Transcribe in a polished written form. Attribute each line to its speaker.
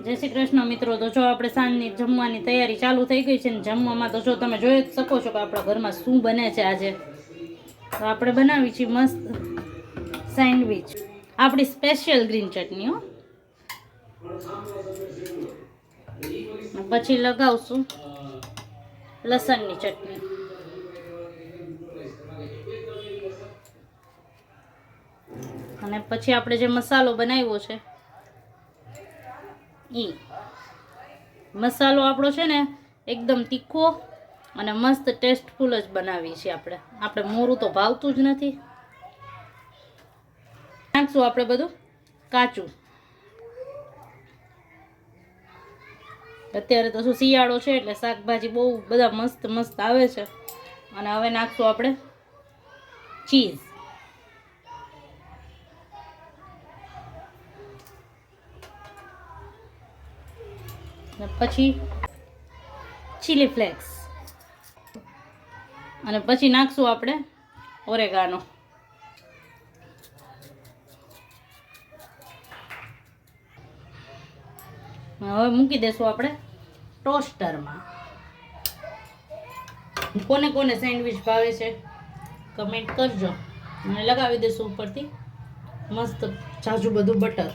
Speaker 1: જય શ્રી કૃષ્ણ મિત્રો. તો જો આપણે સાંજની જમવાની તૈયારી ચાલુ થઈ ગઈ છે ને જમવામાં તો જો તમે જોઈ જ શકો છો કે આપણા ઘરમાં શું બને છે આજે. તો આપણે બનાવી છીએ મસ્ત સેન્ડવિચ, આપણી સ્પેશિયલ ગ્રીન ચટણી હો. પછી લગાવશું લસણની ચટણી. અને પછી આપણે જે મસાલો બનાવ્યો છે ઈ મસાલો આપણો છે ને એકદમ તીખો અને મસ્ત ટેસ્ટફુલ જ બનાવી છે આપણે મોરું તો ભાવતું જ નથી. નાખશું આપણે બધું કાચું. અત્યારે તો શું શિયાળો છે એટલે શાકભાજી બહુ બધા મસ્ત મસ્ત આવે છે. અને હવે નાખશું આપણે ચીઝ. પછી ચીલી ફ્લેક્સ અને પછી નાખશું આપણે ઓરેગાનો. હવે મૂકી દેશું આપણે ટોસ્ટરમાં. કોને કોને સેન્ડવિચ ભાવે છે કમેન્ટ કરજો અને લગાવી દેશું ઉપરથી મસ્ત જાજુ બધું બટર.